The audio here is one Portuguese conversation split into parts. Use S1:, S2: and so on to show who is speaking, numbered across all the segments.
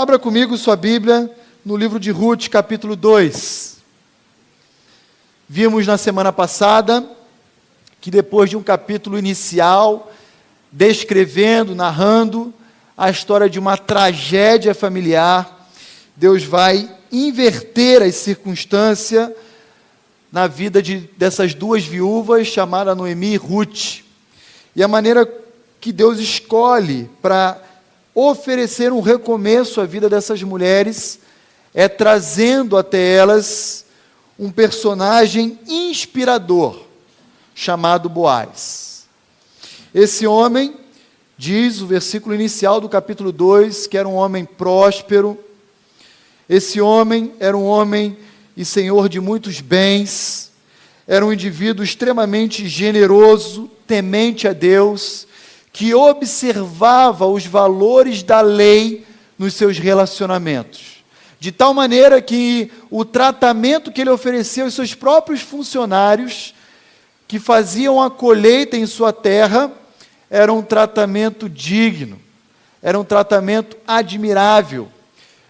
S1: Abra comigo sua Bíblia no livro de Ruth, capítulo 2. Vimos na semana passada que depois de um capítulo inicial, descrevendo, narrando a história de uma tragédia familiar, Deus vai inverter as circunstâncias na vida dessas duas viúvas, chamadas Noemi e Ruth. E a maneira que Deus escolhe para oferecer um recomeço à vida dessas mulheres é trazendo até elas um personagem inspirador, chamado Boaz. Esse homem, diz o versículo inicial do capítulo 2, que era um homem próspero. Esse homem era um homem e senhor de muitos bens, era um indivíduo extremamente generoso, temente a Deus, que observava os valores da lei nos seus relacionamentos, de tal maneira que o tratamento que ele oferecia aos seus próprios funcionários, que faziam a colheita em sua terra, era um tratamento digno, era um tratamento admirável.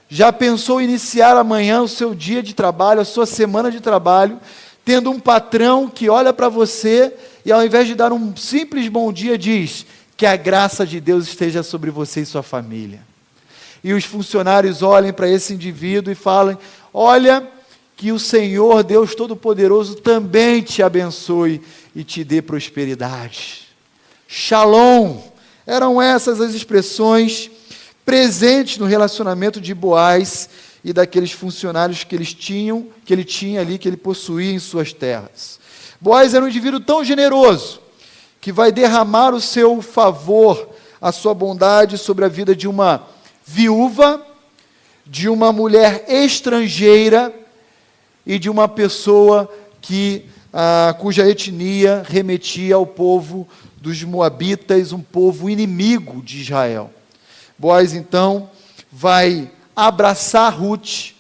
S1: Já pensou iniciar amanhã o seu dia de trabalho, a sua semana de trabalho, tendo um patrão que olha para você e ao invés de dar um simples bom dia, diz que a graça de Deus esteja sobre você e sua família. E os funcionários olhem para esse indivíduo e falem: olha, que o Senhor, Deus Todo-Poderoso, também te abençoe e te dê prosperidade. Shalom. Eram essas as expressões presentes no relacionamento de Boaz e daqueles funcionários que ele tinha ali, que ele possuía em suas terras. Boaz era um indivíduo tão generoso, que vai derramar o seu favor, a sua bondade sobre a vida de uma viúva, de uma mulher estrangeira e de uma pessoa cuja etnia remetia ao povo dos Moabitas, um povo inimigo de Israel. Boaz, então, vai abraçar Ruth,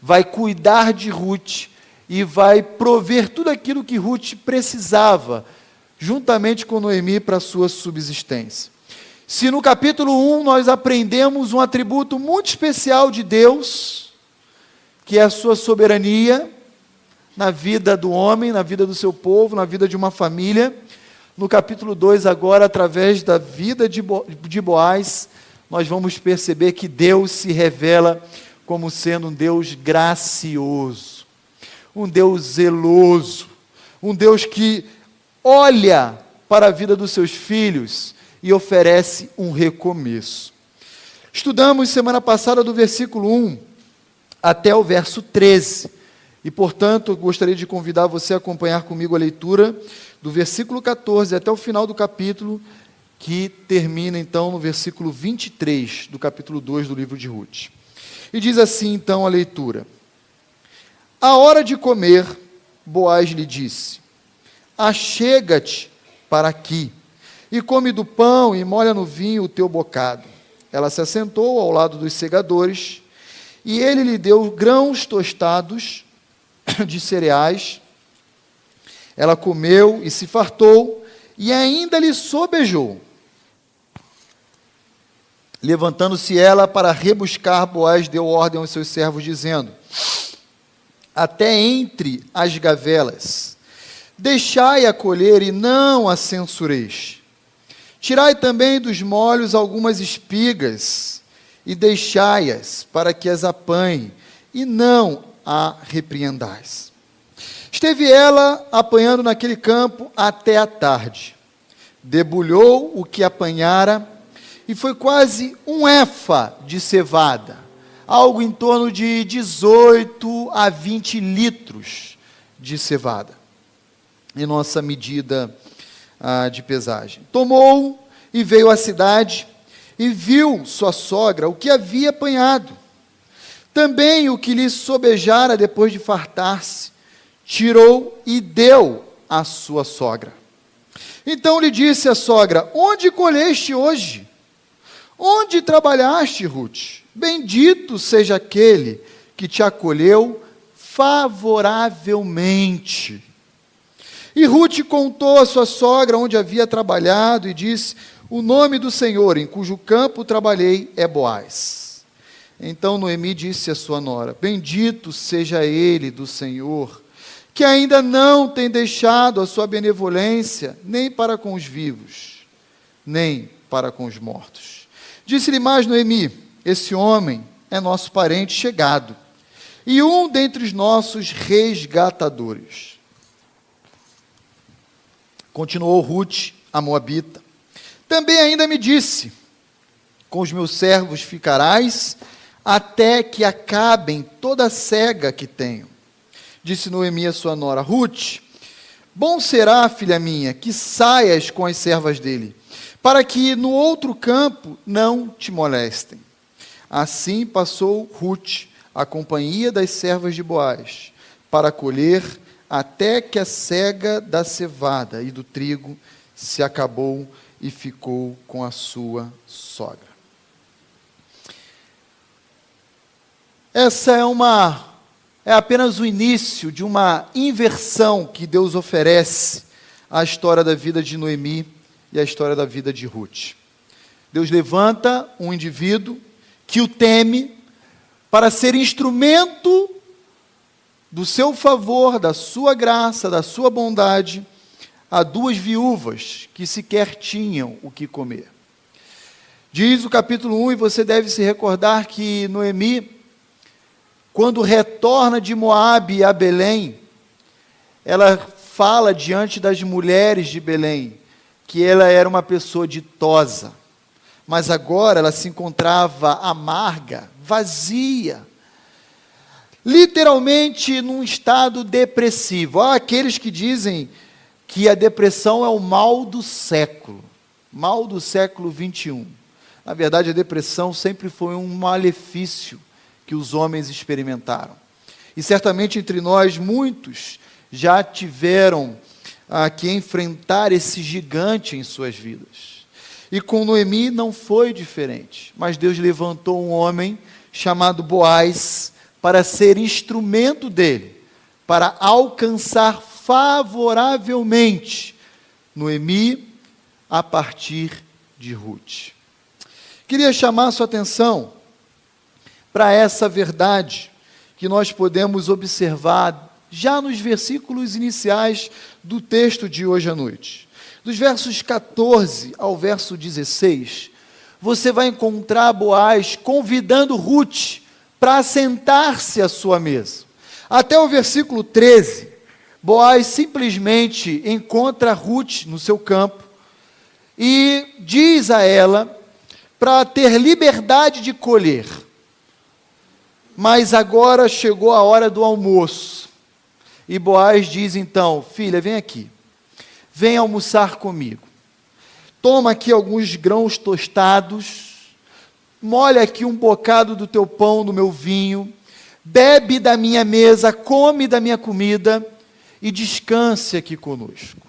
S1: vai cuidar de Ruth e vai prover tudo aquilo que Ruth precisava, juntamente com Noemi, para a sua subsistência. Se no capítulo 1 nós aprendemos um atributo muito especial de Deus, que é a sua soberania na vida do homem, na vida do seu povo, na vida de uma família, no capítulo 2 agora, através da vida de Boaz, nós vamos perceber que Deus se revela como sendo um Deus gracioso, um Deus zeloso, um Deus que olha para a vida dos seus filhos e oferece um recomeço. Estudamos semana passada do versículo 1 até o verso 13, e portanto eu gostaria de convidar você a acompanhar comigo a leitura do versículo 14 até o final do capítulo, que termina então no versículo 23 do capítulo 2 do livro de Ruth. E diz assim então a leitura: à hora de comer, Boaz lhe disse: achega-te para aqui, e come do pão e molha no vinho o teu bocado. Ela se assentou ao lado dos segadores, e ele lhe deu grãos tostados de cereais. Ela comeu e se fartou, e ainda lhe sobejou. Levantando-se ela para rebuscar, Boaz deu ordem aos seus servos, dizendo: até entre as gavelas, deixai-a colher e não a censureis. Tirai também dos molhos algumas espigas, e deixai-as para que as apanhe, e não a repreendais. Esteve ela apanhando naquele campo até a tarde. Debulhou o que apanhara, e foi quase um éfa de cevada, algo em torno de 18 a 20 litros de cevada, em nossa medida de pesagem. Tomou e veio à cidade, e viu sua sogra o que havia apanhado. Também o que lhe sobejara depois de fartar-se, tirou e deu à sua sogra. Então lhe disse a sogra: onde colheste hoje? Onde trabalhaste, Ruth? Bendito seja aquele que te acolheu favoravelmente. E Ruth contou à sua sogra onde havia trabalhado e disse: o nome do Senhor em cujo campo trabalhei é Boaz. Então Noemi disse à sua nora: bendito seja ele do Senhor, que ainda não tem deixado a sua benevolência, nem para com os vivos, nem para com os mortos. Disse-lhe mais Noemi: esse homem é nosso parente chegado, e um dentre os nossos resgatadores. Continuou Ruth, a moabita: também ainda me disse: com os meus servos ficarás, até que acabem toda a cega que tenho. Disse Noemi a sua nora: Ruth, bom será, filha minha, que saias com as servas dele, para que no outro campo não te molestem. Assim passou Ruth a companhia das servas de Boaz, para colher, até que a cega da cevada e do trigo se acabou, e ficou com a sua sogra. Essa é apenas o início de uma inversão que Deus oferece à história da vida de Noemi e à história da vida de Ruth. Deus levanta um indivíduo que o teme para ser instrumento do seu favor, da sua graça, da sua bondade, a duas viúvas que sequer tinham o que comer. Diz o capítulo 1, e você deve se recordar que Noemi, quando retorna de Moabe a Belém, ela fala diante das mulheres de Belém que ela era uma pessoa ditosa, mas agora ela se encontrava amarga, vazia, literalmente num estado depressivo. Há aqueles que dizem que a depressão é o mal do século XXI. Na verdade, a depressão sempre foi um malefício que os homens experimentaram. E certamente entre nós, muitos já tiveram que enfrentar esse gigante em suas vidas. E com Noemi não foi diferente, mas Deus levantou um homem chamado Boaz para ser instrumento dele, para alcançar favoravelmente Noemi a partir de Ruth. Queria chamar a sua atenção para essa verdade que nós podemos observar já nos versículos iniciais do texto de hoje à noite. Dos versos 14 ao verso 16, você vai encontrar Boaz convidando Ruth para assentar-se à sua mesa. Até o versículo 13, Boaz simplesmente encontra Ruth no seu campo e diz a ela para ter liberdade de colher. Mas agora chegou a hora do almoço. E Boaz diz então: filha, vem aqui. Vem almoçar comigo. Toma aqui alguns grãos tostados. Molha aqui um bocado do teu pão no meu vinho. Bebe da minha mesa, come da minha comida e descanse aqui conosco.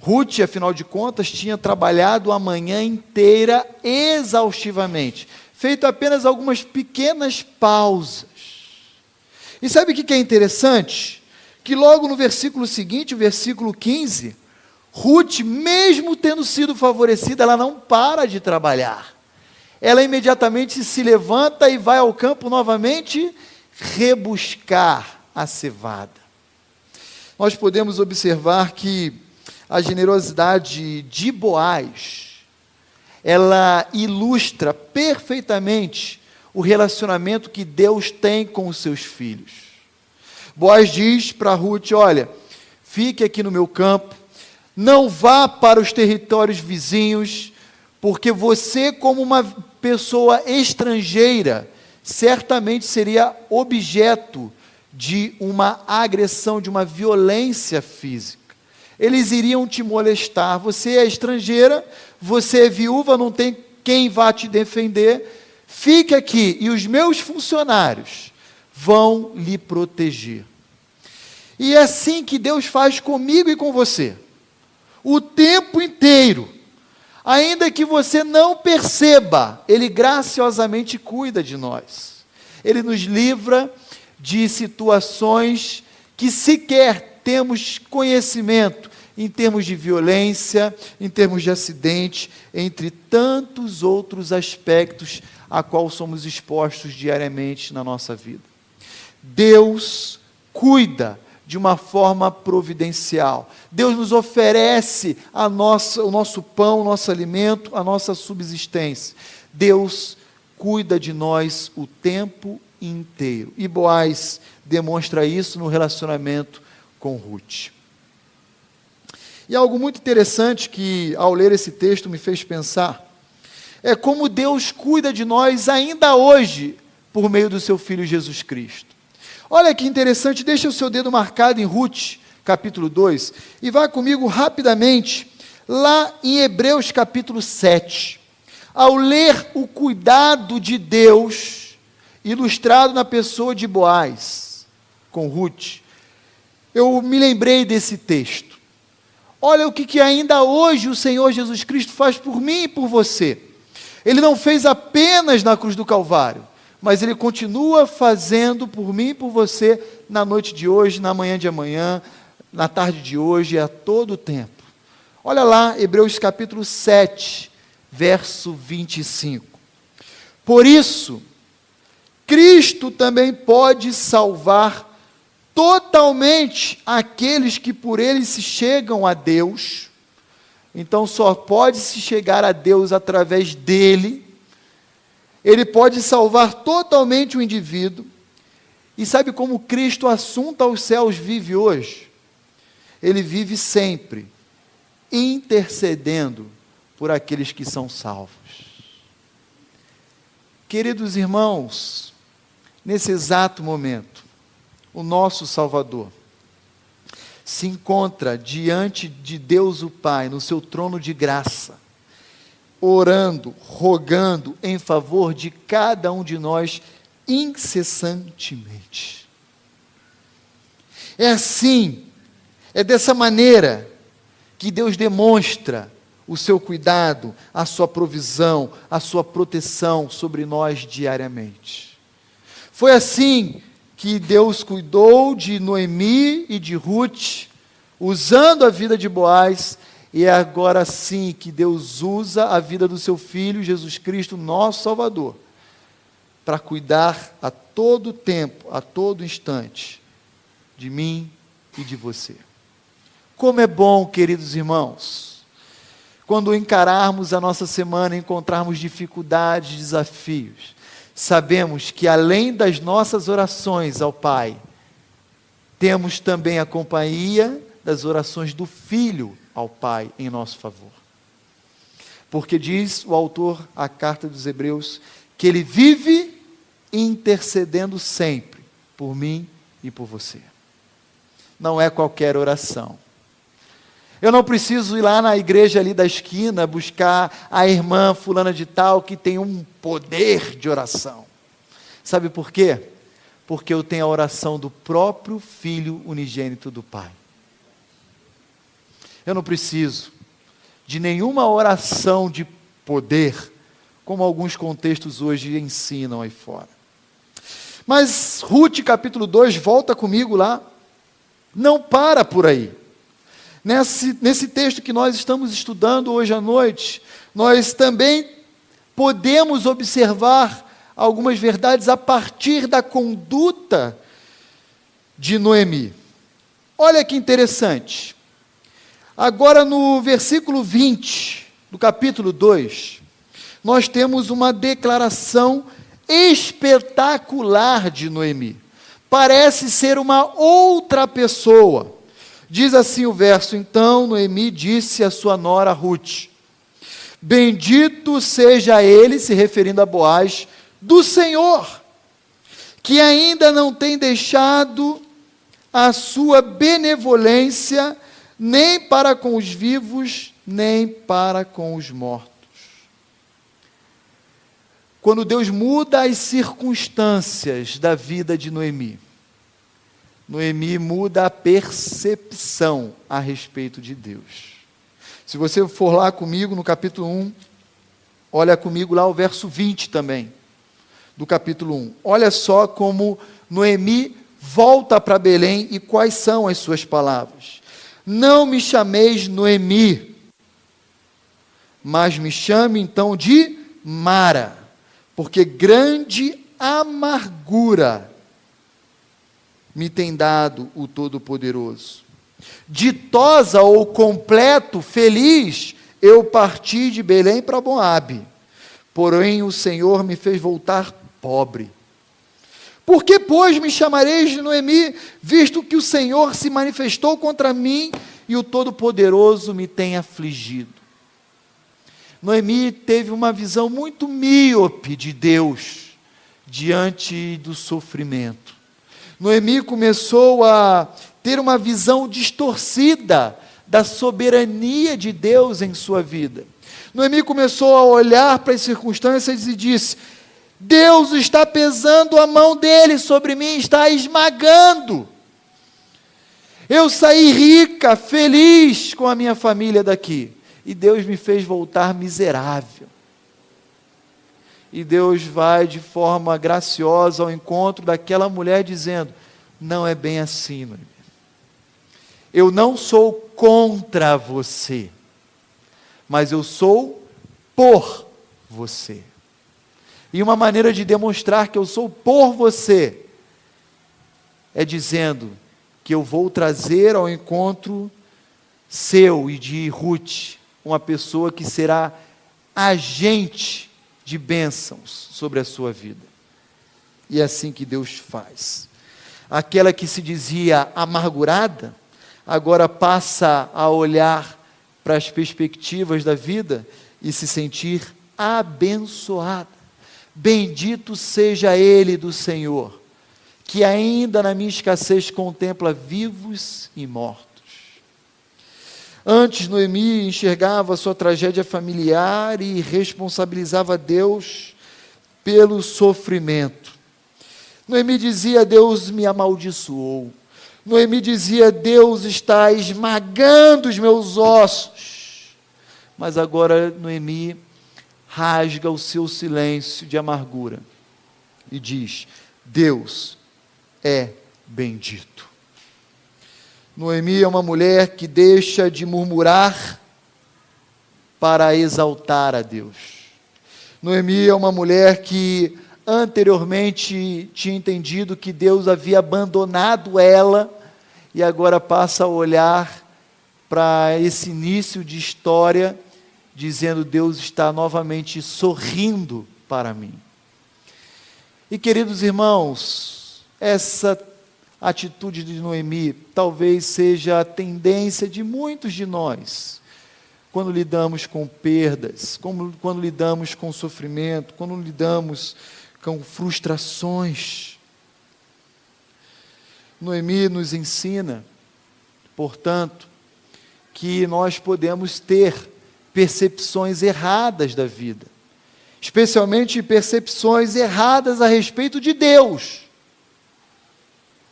S1: Ruth, afinal de contas, tinha trabalhado a manhã inteira exaustivamente, feito apenas algumas pequenas pausas. E sabe o que é interessante? Que logo no versículo seguinte, o versículo 15, Ruth, mesmo tendo sido favorecida, ela não para de trabalhar. Ela imediatamente se levanta e vai ao campo novamente rebuscar a cevada. Nós podemos observar que a generosidade de Boaz, ela ilustra perfeitamente o relacionamento que Deus tem com os seus filhos. Boaz diz para Ruth: olha, fique aqui no meu campo, não vá para os territórios vizinhos, porque você, como uma pessoa estrangeira, certamente seria objeto de uma agressão, de uma violência física. Eles iriam te molestar. Você é estrangeira, você é viúva, não tem quem vá te defender. Fique aqui e os meus funcionários vão lhe proteger. E é assim que Deus faz comigo e com você, o tempo inteiro. Ainda que você não perceba, Ele graciosamente cuida de nós. Ele nos livra de situações que sequer temos conhecimento, em termos de violência, em termos de acidente, entre tantos outros aspectos a qual somos expostos diariamente na nossa vida. Deus cuida de uma forma providencial. Deus nos oferece o nosso pão, o nosso alimento, a nossa subsistência. Deus cuida de nós o tempo inteiro. E Boaz demonstra isso no relacionamento com Ruth. E algo muito interessante que, ao ler esse texto, me fez pensar, é como Deus cuida de nós ainda hoje, por meio do seu Filho Jesus Cristo. Olha que interessante, deixa o seu dedo marcado em Ruth, capítulo 2, e vá comigo rapidamente, lá em Hebreus capítulo 7. Ao ler o cuidado de Deus, ilustrado na pessoa de Boaz, com Ruth, eu me lembrei desse texto. Olha o que ainda hoje o Senhor Jesus Cristo faz por mim e por você. Ele não fez apenas na cruz do Calvário, mas Ele continua fazendo por mim e por você na noite de hoje, na manhã de amanhã, na tarde de hoje, a todo tempo. Olha lá, Hebreus capítulo 7, verso 25. Por isso, Cristo também pode salvar totalmente aqueles que por Ele se chegam a Deus. Então só pode se chegar a Deus através dEle. Ele pode salvar totalmente o indivíduo. E sabe como Cristo assunto aos céus vive hoje? Ele vive sempre intercedendo por aqueles que são salvos. Queridos irmãos, nesse exato momento, o nosso Salvador se encontra diante de Deus o Pai, no seu trono de graça, orando, rogando em favor de cada um de nós incessantemente. É assim, é dessa maneira que Deus demonstra o seu cuidado, a sua provisão, a sua proteção sobre nós diariamente. Foi assim que Deus cuidou de Noemi e de Ruth, usando a vida de Boaz, e é agora sim que Deus usa a vida do seu Filho, Jesus Cristo, nosso Salvador, para cuidar a todo tempo, a todo instante, de mim e de você. Como é bom, queridos irmãos, quando encararmos a nossa semana, encontrarmos dificuldades, desafios, sabemos que além das nossas orações ao Pai, temos também a companhia das orações do Filho ao Pai em nosso favor. Porque diz o autor, a carta dos Hebreus, que Ele vive intercedendo sempre por mim e por você. Não é qualquer oração. Eu não preciso ir lá na igreja ali da esquina buscar a irmã fulana de tal que tem um poder de oração. Sabe por quê? Porque eu tenho a oração do próprio Filho unigênito do Pai. Eu não preciso de nenhuma oração de poder, como alguns contextos hoje ensinam aí fora. Mas Ruth capítulo 2, volta comigo lá, não para por aí. Nesse texto que nós estamos estudando hoje à noite, nós também podemos observar algumas verdades a partir da conduta de Noemi. Olha que interessante. Agora no versículo 20 do capítulo 2, nós temos uma declaração espetacular de Noemi. Parece ser uma outra pessoa. Diz assim o verso: então Noemi disse à sua nora Ruth: bendito seja ele, se referindo a Boaz, do Senhor, que ainda não tem deixado a sua benevolência nem para com os vivos, nem para com os mortos. Quando Deus muda as circunstâncias da vida de Noemi, Noemi muda a percepção a respeito de Deus. Se você for lá comigo no capítulo 1, olha comigo lá o verso 20 também, do capítulo 1. Olha só como Noemi volta para Belém e quais são as suas palavras. Não me chameis Noemi, mas me chame então de Mara, porque grande amargura me tem dado o Todo-Poderoso. Ditosa ou completo, feliz, eu parti de Belém para Moabe, porém o Senhor me fez voltar pobre. Por que, pois, me chamareis de Noemi, visto que o Senhor se manifestou contra mim e o Todo-Poderoso me tem afligido? Noemi teve uma visão muito míope de Deus diante do sofrimento. Noemi começou a ter uma visão distorcida da soberania de Deus em sua vida. Noemi começou a olhar para as circunstâncias e disse: Deus está pesando a mão dele sobre mim, está esmagando. Eu saí rica, feliz com a minha família daqui, e Deus me fez voltar miserável. E Deus vai de forma graciosa ao encontro daquela mulher dizendo: não é bem assim, Noemi. Eu não sou contra você, mas eu sou por você. E uma maneira de demonstrar que eu sou por você é dizendo que eu vou trazer ao encontro seu e de Ruth uma pessoa que será agente de bênçãos sobre a sua vida. E é assim que Deus faz. Aquela que se dizia amargurada, agora passa a olhar para as perspectivas da vida e se sentir abençoada. Bendito seja Ele do Senhor, que ainda na minha escassez contempla vivos e mortos. Antes, Noemi enxergava a sua tragédia familiar e responsabilizava Deus pelo sofrimento. Noemi dizia: Deus me amaldiçoou. Noemi dizia: Deus está esmagando os meus ossos. Mas agora Noemi rasga o seu silêncio de amargura e diz: Deus é bendito. Noemi é uma mulher que deixa de murmurar para exaltar a Deus. Noemi é uma mulher que anteriormente tinha entendido que Deus havia abandonado ela e agora passa a olhar para esse início de história dizendo: Deus está novamente sorrindo para mim. E queridos irmãos, essa atitude de Noemi talvez seja a tendência de muitos de nós, quando lidamos com perdas, quando lidamos com sofrimento, quando lidamos com frustrações. Noemi nos ensina, portanto, que nós podemos ter percepções erradas da vida, especialmente percepções erradas a respeito de Deus.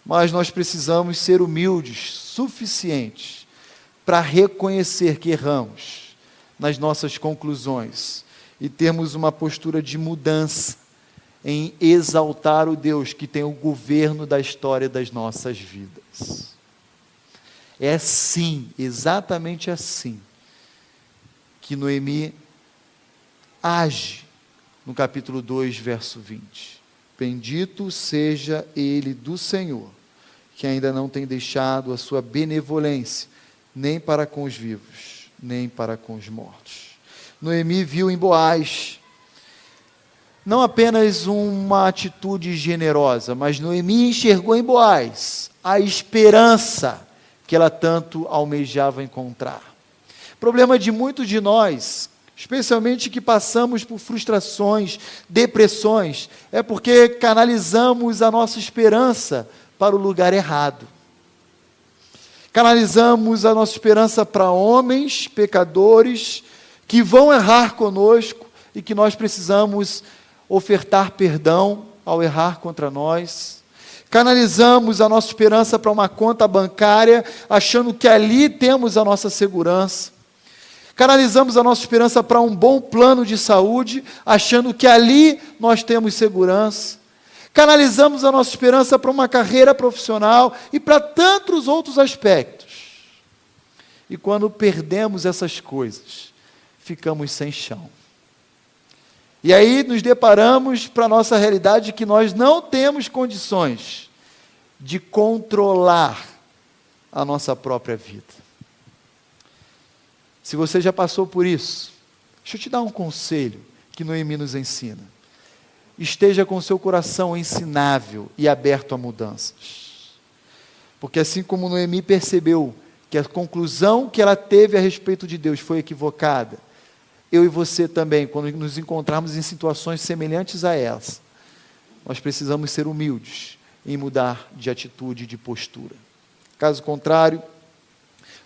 S1: Mas nós precisamos ser humildes, suficientes, para reconhecer que erramos nas nossas conclusões e termos uma postura de mudança em exaltar o Deus que tem o governo da história das nossas vidas. É assim, exatamente assim, que Noemi age no capítulo 2, verso 20. Bendito seja Ele do Senhor, que ainda não tem deixado a sua benevolência, nem para com os vivos, nem para com os mortos. Noemi viu em Boaz não apenas uma atitude generosa, mas Noemi enxergou em Boaz a esperança que ela tanto almejava encontrar. O problema de muitos de nós, especialmente que passamos por frustrações, depressões, é porque canalizamos a nossa esperança para o lugar errado. Canalizamos a nossa esperança para homens, pecadores, que vão errar conosco e que nós precisamos ofertar perdão ao errar contra nós. Canalizamos a nossa esperança para uma conta bancária, achando que ali temos a nossa segurança. Canalizamos a nossa esperança para um bom plano de saúde, achando que ali nós temos segurança. Canalizamos a nossa esperança para uma carreira profissional e para tantos outros aspectos. E quando perdemos essas coisas, ficamos sem chão. E aí nos deparamos para a nossa realidade que nós não temos condições de controlar a nossa própria vida. Se você já passou por isso, deixa eu te dar um conselho que Noemi nos ensina. Esteja com seu coração ensinável e aberto a mudanças. Porque assim como Noemi percebeu que a conclusão que ela teve a respeito de Deus foi equivocada, eu e você também, quando nos encontrarmos em situações semelhantes a essa, nós precisamos ser humildes em mudar de atitude e de postura. Caso contrário,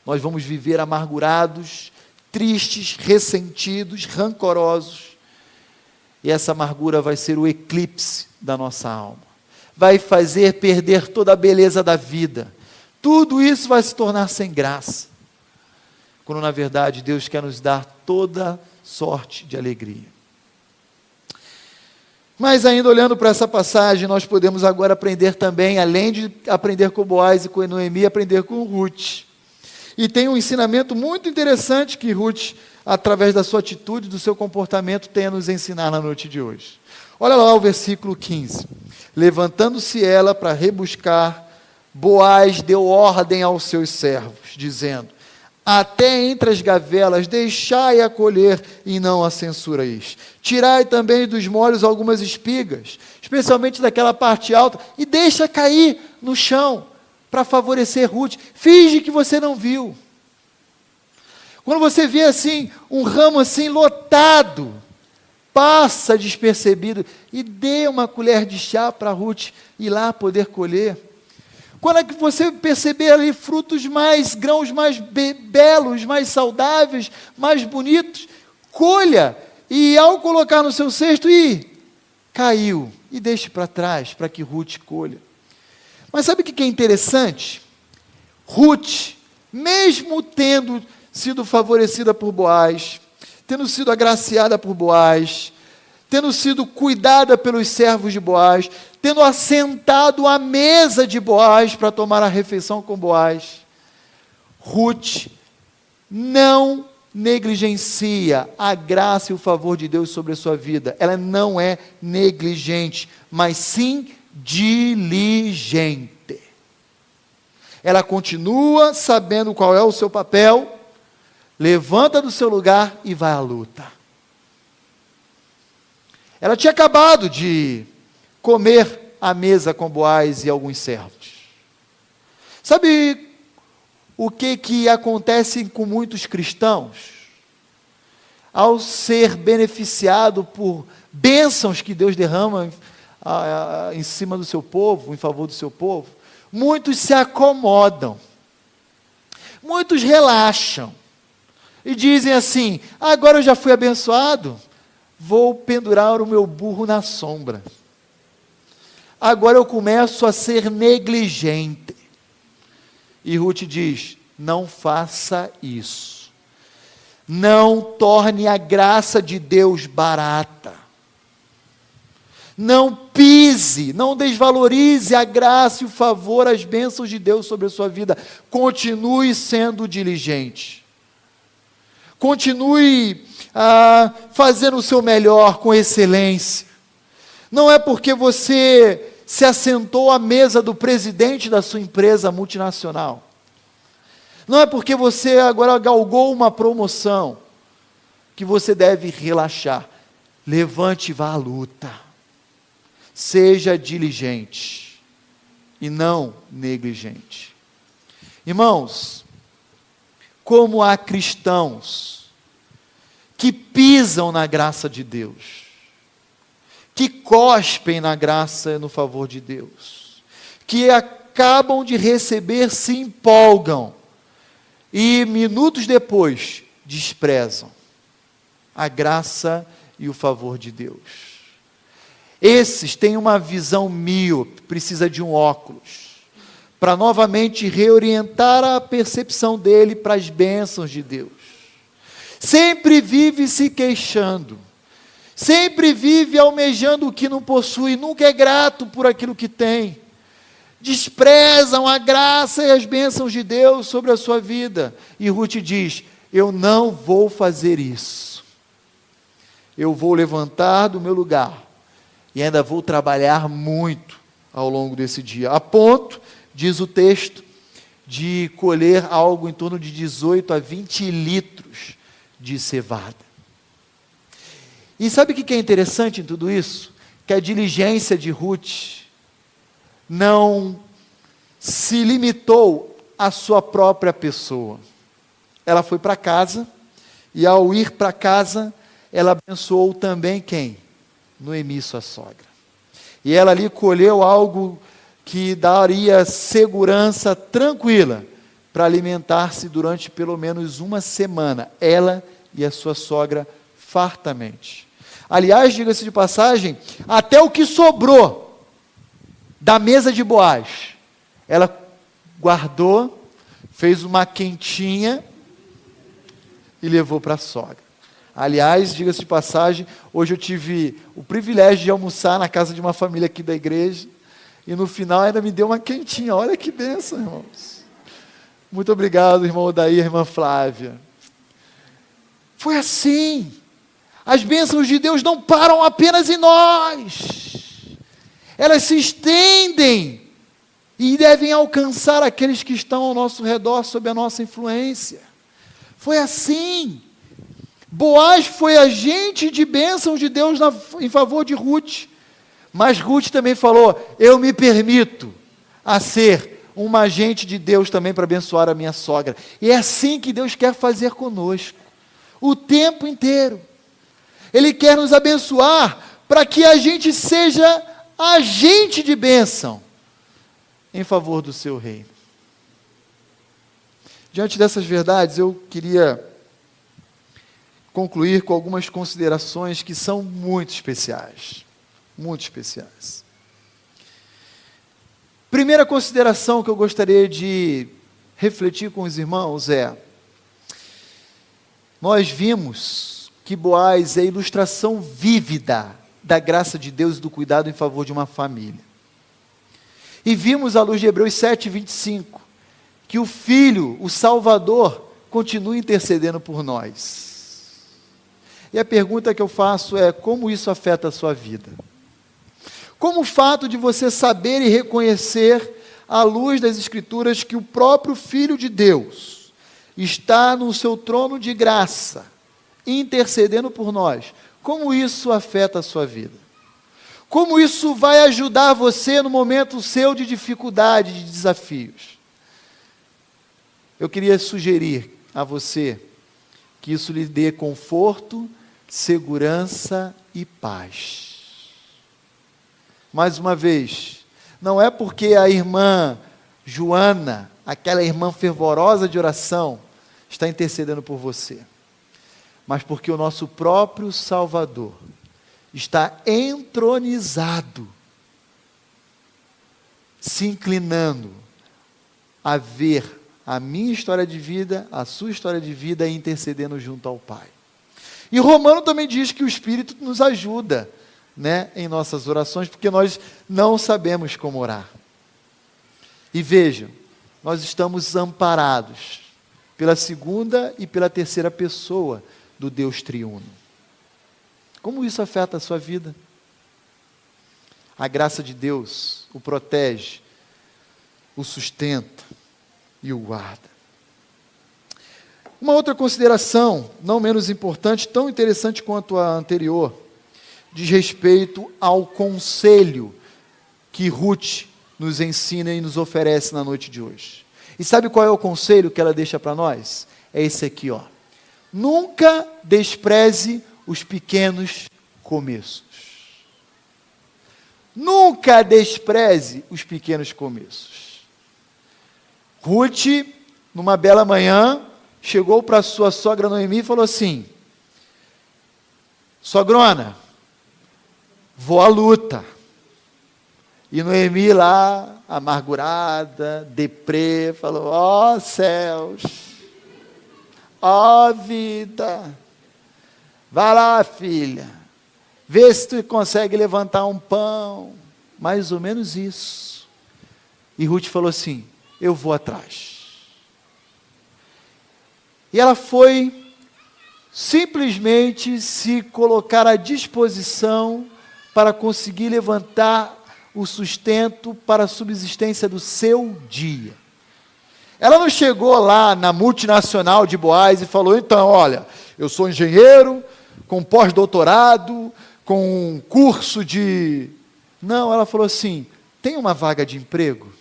S1: nós vamos viver amargurados, tristes, ressentidos, rancorosos, e essa amargura vai ser o eclipse da nossa alma, vai fazer perder toda a beleza da vida, tudo isso vai se tornar sem graça, quando na verdade Deus quer nos dar toda sorte de alegria. Mas ainda olhando para essa passagem, nós podemos agora aprender também, além de aprender com Boaz e com Noemi, aprender com Ruth. E tem um ensinamento muito interessante que Ruth, através da sua atitude, do seu comportamento, tem a nos ensinar na noite de hoje. Olha lá o versículo 15. Levantando-se ela para rebuscar, Boaz deu ordem aos seus servos, dizendo: até entre as gavelas deixai a colher e não a censureis. Tirai também dos molhos algumas espigas, especialmente daquela parte alta, e deixa cair no chão, para favorecer Ruth. Finge que você não viu. Quando você vê assim, um ramo assim lotado, passa despercebido e dê uma colher de chá para Ruth ir lá poder colher. Quando é que você perceber ali frutos grãos mais belos, mais saudáveis, mais bonitos, colha, e ao colocar no seu cesto, caiu, e deixe para trás, para que Ruth colha. Mas sabe o que é interessante? Ruth, mesmo tendo sido favorecida por Boaz, tendo sido agraciada por Boaz, tendo sido cuidada pelos servos de Boaz, tendo assentado à mesa de Boaz para tomar a refeição com Boaz, Ruth não negligencia a graça e o favor de Deus sobre a sua vida. Ela não é negligente, mas sim diligente. Ela continua sabendo qual é o seu papel, levanta do seu lugar e vai à luta. Ela tinha acabado de comer à mesa com Boaz e alguns servos. Sabe o que acontece com muitos cristãos? Ao ser beneficiado por bênçãos que Deus derrama em cima do seu povo, em favor do seu povo, muitos se acomodam, muitos relaxam, e dizem assim: agora eu já fui abençoado, vou pendurar o meu burro na sombra, agora eu começo a ser negligente. E Ruth diz: não faça isso, não torne a graça de Deus barata, não pise, não desvalorize a graça e o favor, as bênçãos de Deus sobre a sua vida. Continue sendo diligente, continue fazendo o seu melhor com excelência. Não é porque você se assentou à mesa do presidente da sua empresa multinacional, não é porque você agora galgou uma promoção, que você deve relaxar. Levante e vá à luta. Seja diligente e não negligente. Irmãos, como há cristãos que pisam na graça de Deus, que cospem na graça e no favor de Deus, que acabam de receber, se empolgam, e minutos depois desprezam a graça e o favor de Deus. Esses têm uma visão míope, precisa de um óculos, para novamente reorientar a percepção dele para as bênçãos de Deus. Sempre vive se queixando, sempre vive almejando o que não possui, nunca é grato por aquilo que tem. Desprezam a graça e as bênçãos de Deus sobre a sua vida. E Ruth diz: eu não vou fazer isso. eu vou levantar do meu lugar e ainda vou trabalhar muito ao longo desse dia, a ponto, diz o texto, de colher algo em torno de 18 a 20 litros de cevada. E sabe o que é interessante em tudo isso? Que a diligência de Ruth não se limitou à sua própria pessoa. Ela foi para casa, e ao ir para casa, ela abençoou também quem? Noemi, sua sogra. E ela ali colheu algo que daria segurança tranquila para alimentar-se durante pelo menos uma semana, ela e a sua sogra fartamente. Aliás, diga-se de passagem, até o que sobrou da mesa de Boaz, ela guardou, fez uma quentinha e levou para a sogra. Aliás, diga-se de passagem, hoje eu tive o privilégio de almoçar na casa de uma família aqui da igreja, e no final ainda me deu uma quentinha. Olha que bênção, irmãos. Muito obrigado, irmão Odair, irmã Flávia. Foi assim. As bênçãos de Deus não param apenas em nós. Elas se estendem e devem alcançar aqueles que estão ao nosso redor, sob a nossa influência. Foi assim. Boaz foi agente de bênçãos de Deus em favor de Ruth. Mas Ruth também falou, eu me permito a ser uma agente de Deus também para abençoar a minha sogra. E é assim que Deus quer fazer conosco, o tempo inteiro. Ele quer nos abençoar para que a gente seja agente de bênção em favor do seu reino. Diante dessas verdades, eu queria concluir com algumas considerações que são muito especiais. Muito especiais. Primeira consideração que eu gostaria de refletir com os irmãos é: nós vimos que Boaz é a ilustração vívida da graça de Deus e do cuidado em favor de uma família. E vimos à luz de Hebreus 7, 25, que o Filho, o Salvador, continua intercedendo por nós. E a pergunta que eu faço é: como isso afeta a sua vida? Como o fato de você saber e reconhecer, à luz das Escrituras, que o próprio Filho de Deus está no seu trono de graça, intercedendo por nós, como isso afeta a sua vida? Como isso vai ajudar você no momento seu de dificuldade, de desafios? Eu queria sugerir a você que isso lhe dê conforto, segurança e paz. Mais uma vez, não é porque a irmã Joana, aquela irmã fervorosa de oração, está intercedendo por você, mas porque o nosso próprio Salvador está entronizado, se inclinando a ver a minha história de vida, a sua história de vida, e intercedendo junto ao Pai. E Romano também diz que o Espírito nos ajuda, em nossas orações, porque nós não sabemos como orar. E vejam, nós estamos amparados pela segunda e pela terceira pessoa do Deus triuno. Como isso afeta a sua vida? A graça de Deus o protege, o sustenta e o guarda. Uma outra consideração, não menos importante, tão interessante quanto a anterior, diz respeito ao conselho que Ruth nos ensina e nos oferece na noite de hoje. E sabe qual é o conselho que ela deixa para nós? É esse aqui, ó. Nunca despreze os pequenos começos. Nunca despreze os pequenos começos. Ruth, numa bela manhã, chegou para sua sogra Noemi e falou assim: sogrona, vou à luta. E Noemi lá, amargurada, deprê, falou: ó céus, ó vida, vai lá, filha, vê se tu consegue levantar um pão, mais ou menos isso. E Ruth falou assim: eu vou atrás. E ela foi simplesmente se colocar à disposição para conseguir levantar o sustento para a subsistência do seu dia. Ela não chegou lá na multinacional de Boaz e falou, então, olha, eu sou engenheiro, com pós-doutorado, com um curso de... Não, ela falou assim, tem uma vaga de emprego?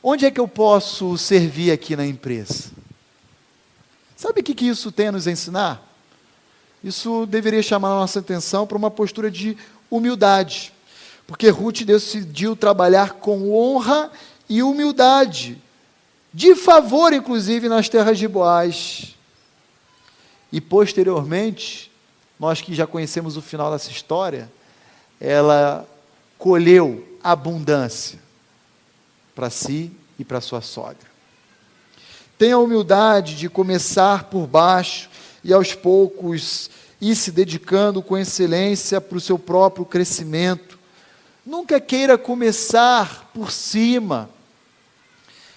S1: Onde é que eu posso servir aqui na empresa? Sabe o que isso tem a nos ensinar? Isso deveria chamar a nossa atenção para uma postura de humildade, porque Ruth decidiu trabalhar com honra e humildade, de favor, inclusive, nas terras de Boaz. E, posteriormente, nós que já conhecemos o final dessa história, ela colheu abundância para si e para sua sogra. Tenha a humildade de começar por baixo e, aos poucos, ir se dedicando com excelência para o seu próprio crescimento. Nunca queira começar por cima,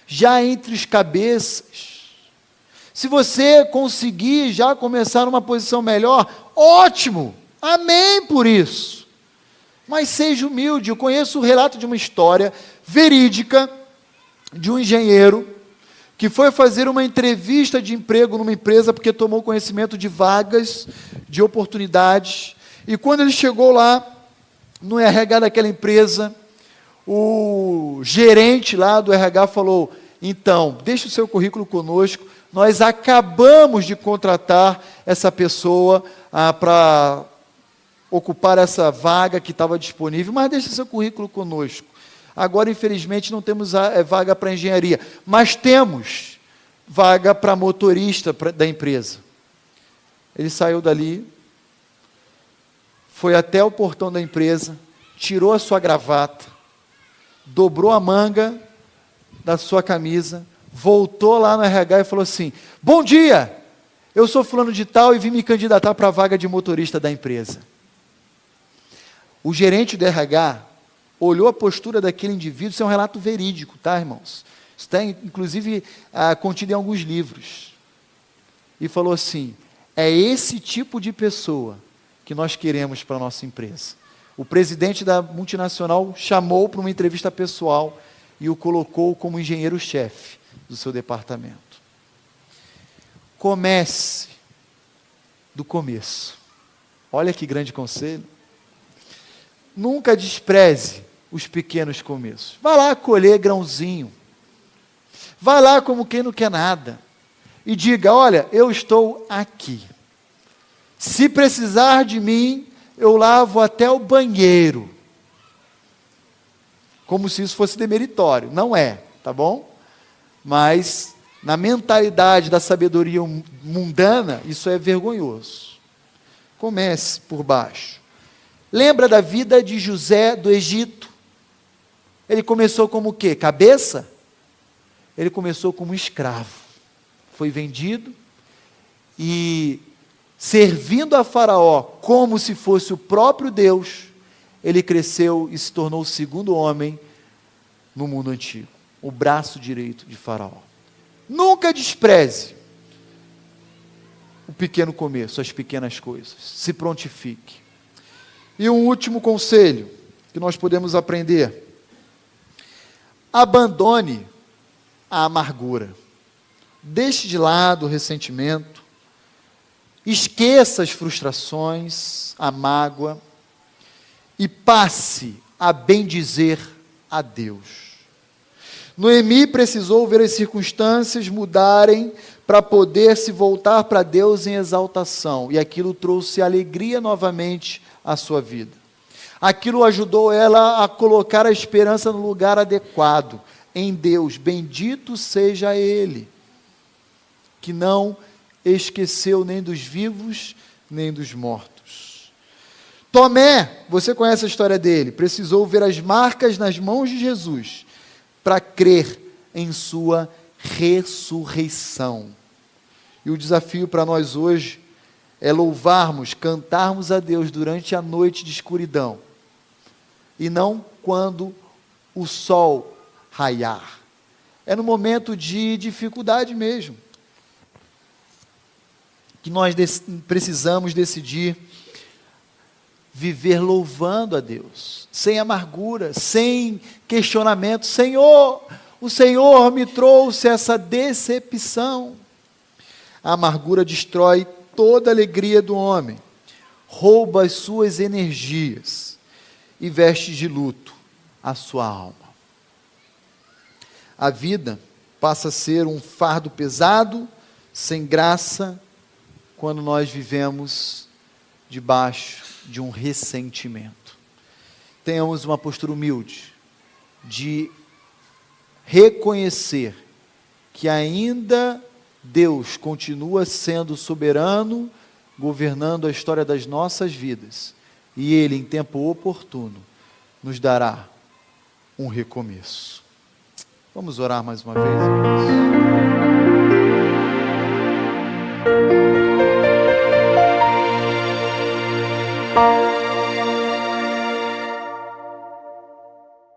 S1: já entre os cabeças. Se você conseguir já começar numa posição melhor, ótimo, amém por isso. Mas seja humilde. Eu conheço o relato de uma história verídica de um engenheiro que foi fazer uma entrevista de emprego numa empresa porque tomou conhecimento de vagas, de oportunidades, e quando ele chegou lá, no RH daquela empresa, o gerente lá do RH falou, então, deixe o seu currículo conosco, nós acabamos de contratar essa pessoa para ocupar essa vaga que estava disponível, mas deixe o seu currículo conosco. Agora, infelizmente, não temos vaga para engenharia, mas temos vaga para motorista da empresa. Ele saiu dali, foi até o portão da empresa, tirou a sua gravata, dobrou a manga da sua camisa, voltou lá no RH e falou assim, bom dia, eu sou fulano de tal e vim me candidatar para a vaga de motorista da empresa. O gerente do RH olhou a postura daquele indivíduo, isso é um relato verídico, tá, irmãos? Isso está, inclusive, contido em alguns livros. E falou assim, é esse tipo de pessoa que nós queremos para a nossa empresa. O presidente da multinacional chamou para uma entrevista pessoal e o colocou como engenheiro-chefe do seu departamento. Comece do começo. Olha que grande conselho. Nunca despreze os pequenos começos. Vá lá colher grãozinho. Vá lá como quem não quer nada. E diga, olha, eu estou aqui. Se precisar de mim, eu lavo até o banheiro. Como se isso fosse demeritório. Não é, tá bom? Mas, na mentalidade da sabedoria mundana, isso é vergonhoso. Comece por baixo. Lembra da vida de José do Egito? Ele começou como o quê? Cabeça? Ele começou como escravo. Foi vendido e, servindo a Faraó como se fosse o próprio Deus, ele cresceu e se tornou o segundo homem no mundo antigo, o braço direito de Faraó. Nunca despreze o pequeno começo, as pequenas coisas. Se prontifique. E um último conselho que nós podemos aprender: abandone a amargura. Deixe de lado o ressentimento. Esqueça as frustrações, a mágoa, e passe a bendizer a Deus. Noemi precisou ver as circunstâncias mudarem para poder se voltar para Deus em exaltação, e aquilo trouxe alegria novamente à sua vida. Aquilo ajudou ela a colocar a esperança no lugar adequado, em Deus. Bendito seja Ele, que não esqueceu nem dos vivos, nem dos mortos. Tomé, você conhece a história dele, precisou ver as marcas nas mãos de Jesus para crer em sua ressurreição. E o desafio para nós hoje é louvarmos, cantarmos a Deus durante a noite de escuridão, e não quando o sol raiar. É no momento de dificuldade mesmo. que nós precisamos decidir viver louvando a Deus, sem amargura, sem questionamento. Senhor, o Senhor me trouxe essa decepção. A amargura destrói toda a alegria do homem, rouba as suas energias e veste de luto a sua alma. A vida passa a ser um fardo pesado, sem graça, quando nós vivemos debaixo de um ressentimento. Tenhamos uma postura humilde, de reconhecer que ainda Deus continua sendo soberano, governando a história das nossas vidas, e Ele, em tempo oportuno, nos dará um recomeço. Vamos orar mais uma vez, irmãos?